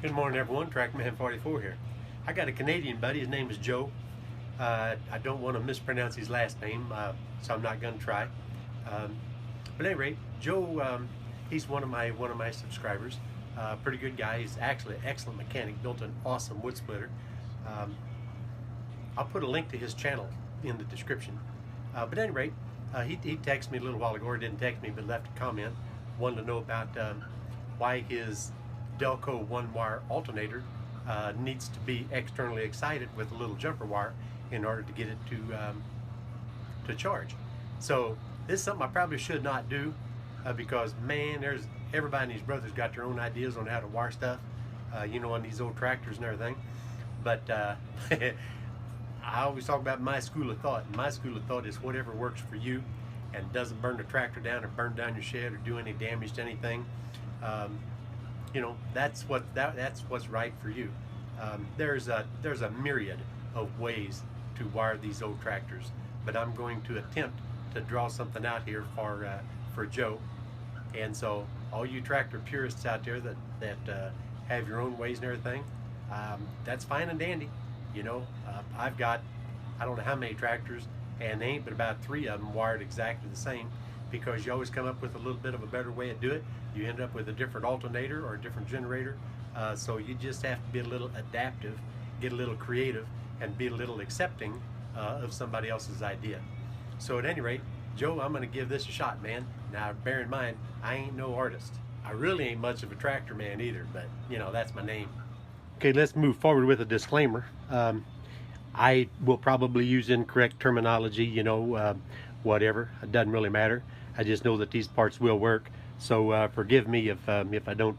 Good morning, everyone. Trackman 44 here. I got a Canadian buddy. His name is Joe. I don't want to mispronounce his last name, so I'm not going to try. Um, but at any rate, Joe, he's one of my subscribers. Pretty good guy. He's actually an excellent mechanic. Built an awesome wood splitter. Um, I'll put a link to his channel in the description. But at any rate, he texted me a little while ago, or didn't text me, but left a comment. Wanted to know about why his Delco one-wire alternator needs to be externally excited with a little jumper wire in order to get it to charge. So this is something I probably should not do because, man, there's everybody and his brothers got their own ideas on how to wire stuff, on these old tractors and everything. But I always talk about my school of thought, and my school of thought is whatever works for you and doesn't burn the tractor down or burn down your shed or do any damage to anything. That's what's right for you. There's a myriad of ways to wire these old tractors, but I'm going to attempt to draw something out here for Joe. And so all you tractor purists out there that have your own ways and everything, that's fine and dandy. I've got, I don't know how many tractors, and they ain't but about 3 of them wired exactly the same, because you always come up with a little bit of a better way to do it. You end up with a different alternator or a different generator. So you just have to be a little adaptive, get a little creative, and be a little accepting of somebody else's idea. So at any rate, Joe, I'm going to give this a shot, man. Now, bear in mind, I ain't no artist. I really ain't much of a tractor man either, but that's my name. Okay, let's move forward with a disclaimer. I will probably use incorrect terminology, whatever. It doesn't really matter. I just know that these parts will work. So forgive me if I don't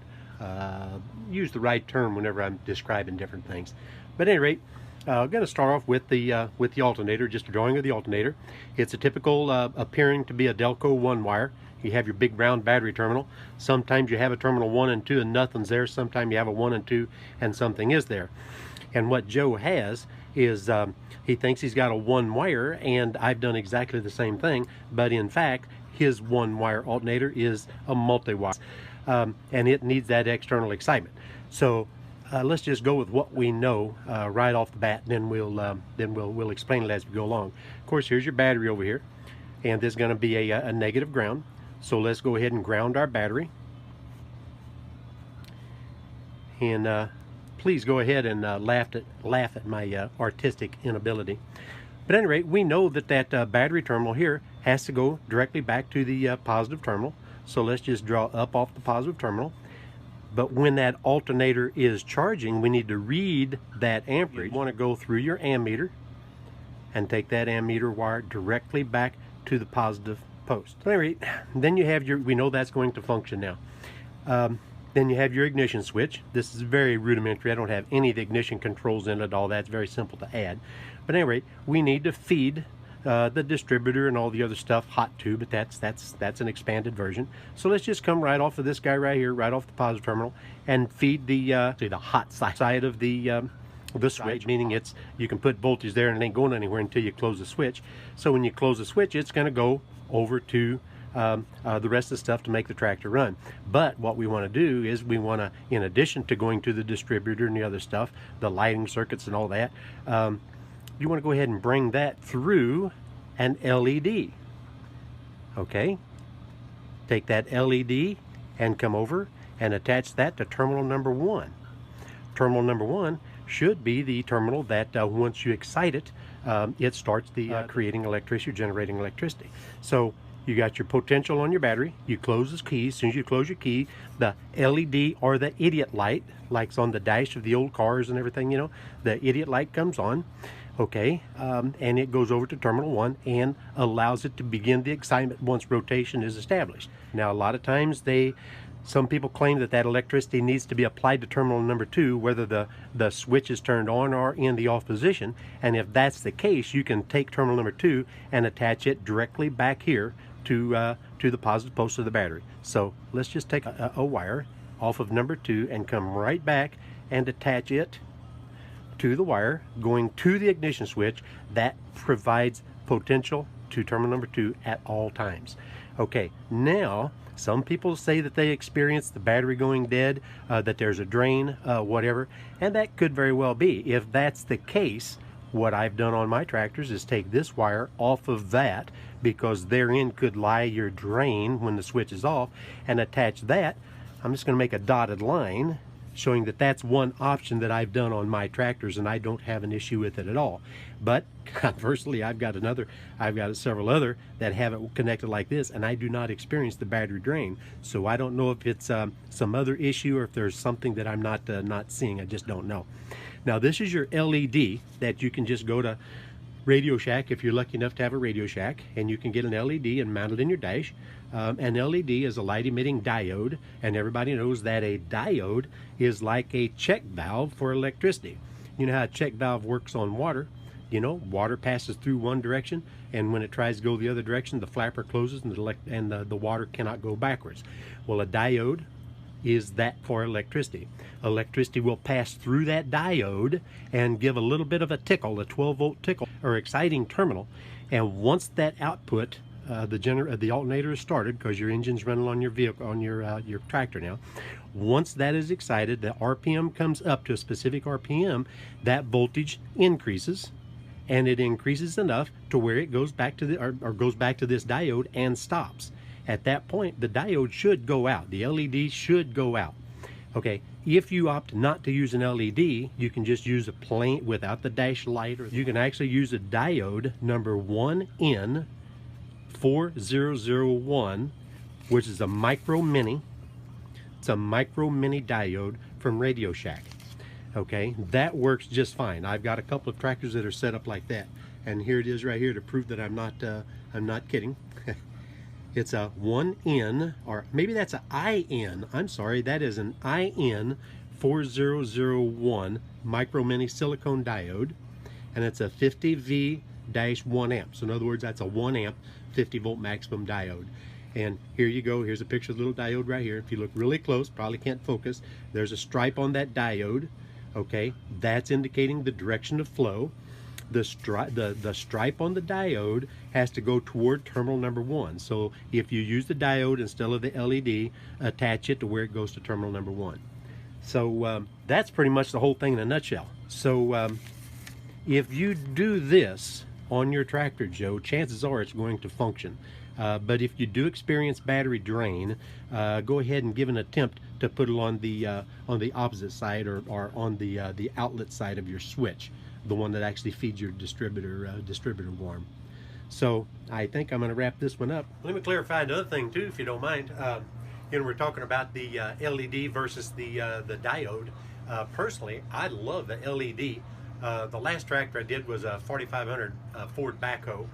use the right term whenever I'm describing different things. But at any rate, I'm going to start off with the alternator, just a drawing of the alternator. It's a typical appearing to be a Delco one wire. You have your big round battery terminal. Sometimes you have a terminal 1 and 2 and nothing's there. Sometimes you have a 1 and 2 and something is there. And what Joe has is he thinks he's got a one wire, and I've done exactly the same thing, but in fact his one wire alternator is a multi-wire, and it needs that external excitement. So let's just go with what we know right off the bat, and then we'll explain it as we go along. Of course, here's your battery over here, and there's going to be a negative ground. So let's go ahead and ground our battery, and please go ahead and laugh at my artistic inability. But at any rate, we know that battery terminal here has to go directly back to the positive terminal. So let's just draw up off the positive terminal. But when that alternator is charging, we need to read that amperage. You want to go through your ammeter and take that ammeter wire directly back to the positive post. At any rate, then you have we know that's going to function now. Then you have your ignition switch. This is very rudimentary. I don't have any of the ignition controls in it at all. That's very simple to add. But anyway, we need to feed the distributor and all the other stuff hot to, but that's an expanded version. So let's just come right off of this guy right here, right off the positive terminal, and feed the hot side of the switch, meaning you can put voltage there and it ain't going anywhere until you close the switch. So when you close the switch, it's going to go over to the rest of the stuff to make the tractor run. But what we want to do is we want to, in addition to going to the distributor and the other stuff, the lighting circuits and all that, you want to go ahead and bring that through an LED. Okay, take that LED and come over and attach that to terminal number 1. Terminal number 1 should be the terminal that once you excite it, it starts the creating electricity or generating electricity. So you got your potential on your battery. You close this key. As soon as you close your key, the LED or the idiot light, like on the dash of the old cars and everything, the idiot light comes on. Okay, and it goes over to terminal 1 and allows it to begin the excitement once rotation is established. Now, a lot of times some people claim that electricity needs to be applied to terminal number 2, whether the switch is turned on or in the off position. And if that's the case, you can take terminal number 2 and attach it directly back here to the positive post of the battery. So let's just take a wire off of number 2 and come right back and attach it to the wire going to the ignition switch that provides potential to terminal number 2 at all times. Okay, now Some people say that they experience the battery going dead, that there's a drain, whatever, and that could very well be. If that's the case, what I've done on my tractors is take this wire off of that, because therein could lie your drain when the switch is off, and attach that. I'm just going to make a dotted line showing that that's one option that I've done on my tractors, and I don't have an issue with it at all. But conversely, I've got several other that have it connected like this, and I do not experience the battery drain. So I don't know if it's some other issue, or if there's something that I'm not seeing. I just don't know. Now, this is your LED that you can just go to Radio Shack, if you're lucky enough to have a Radio Shack, and you can get an LED and mount it in your dash. An LED is a light emitting diode, and everybody knows that a diode is like a check valve for electricity. You know how a check valve works on water. You know, water passes through one direction, and when it tries to go the other direction, the flapper closes, and the water cannot go backwards. Well, a diode is that for electricity. Electricity will pass through that diode and give a little bit of a tickle, a 12-volt tickle or exciting terminal. And once that output, the alternator is started, because your engine's running on your vehicle, on your tractor now. Once that is excited, the RPM comes up to a specific RPM. That voltage increases, and it increases enough to where it goes back to goes back to this diode and stops. At that point, the diode should go out. The LED should go out. Okay, if you opt not to use an LED, you can just use a plain, without the dash light, or you can actually use a diode number 1N4001, which is a micro mini. It's a micro mini diode from Radio Shack. Okay, that works just fine. I've got a couple of tractors that are set up like that, and here it is right here to prove that I'm not kidding. It's a 1N, or maybe that's an IN. I'm sorry, that is an IN4001 micro mini silicone diode, and it's a 50V-1 amp. So in other words, that's a 1 amp 50 volt maximum diode. And here you go. Here's a picture of the little diode right here. If you look really close, probably can't focus, there's a stripe on that diode. Okay, that's indicating the direction of flow. The stripe on the diode has to go toward terminal number 1. So if you use the diode instead of the LED, attach it to where it goes to terminal number 1. So that's pretty much the whole thing in a nutshell. So if you do this on your tractor, Joe, chances are it's going to function. But if you do experience battery drain, go ahead and give an attempt to put it on the opposite side, or on the outlet side of your switch, the one that actually feeds your distributor worm. So I think I'm going to wrap this one up. Let me clarify another thing too, if you don't mind. You know, we're talking about the LED versus the diode. Personally, I love the LED. The last tractor I did was a 4500 Ford backhoe.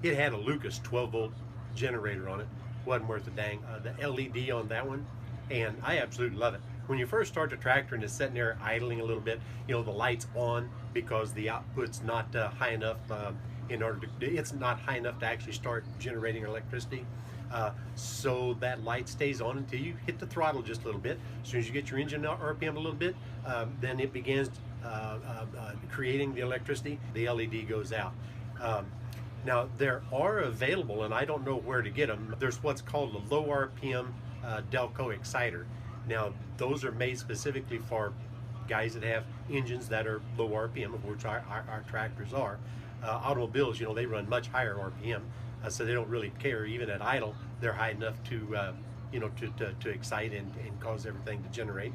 It had a Lucas 12-volt generator on it. Wasn't worth a dang. The LED on that one, and I absolutely love it. When you first start the tractor and it's sitting there idling a little bit, you know, the light's on because the output's not high enough it's not high enough to actually start generating electricity. So that light stays on until you hit the throttle just a little bit. As soon as you get your engine RPM a little bit, then it begins creating the electricity. The LED goes out. Now, there are available, and I don't know where to get them, there's what's called a low RPM Delco exciter. Now, those are made specifically for guys that have engines that are low RPM, of which our tractors are. Automobiles, you know, they run much higher RPM, so they don't really care. Even at idle, they're high enough to, you know, to excite and cause everything to generate.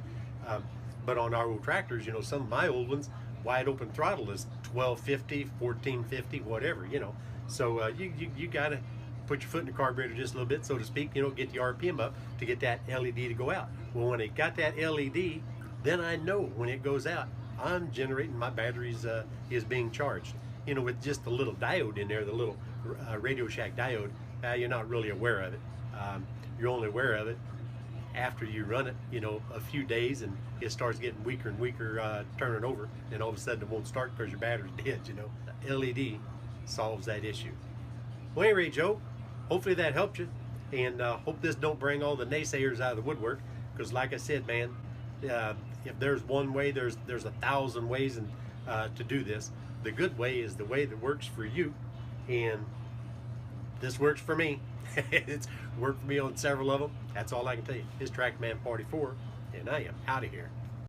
But on our old tractors, you know, some of my old ones, wide open throttle is 1250, 1450, whatever, you know. So you got to put your foot in the carburetor just a little bit, so to speak, you know, get the RPM up to get that LED to go out. Well, when it got that LED, then I know when it goes out, I'm generating, my batteries is being charged. You know, with just the little diode in there, the little Radio Shack diode, you're not really aware of it. You're only aware of it after you run it, you know, a few days, and it starts getting weaker and weaker, turning over, and all of a sudden it won't start because your battery's dead, you know. The LED solves that issue. Well, anyway, Joe, hopefully that helped you, and hope this don't bring all the naysayers out of the woodwork, because like I said, man, if there's one way, there's 1,000 ways to do this. The good way is the way that works for you, and this works for me. It's Worked for me on several of them. That's all I can tell you. It's Tractor Man 44, and I am out of here.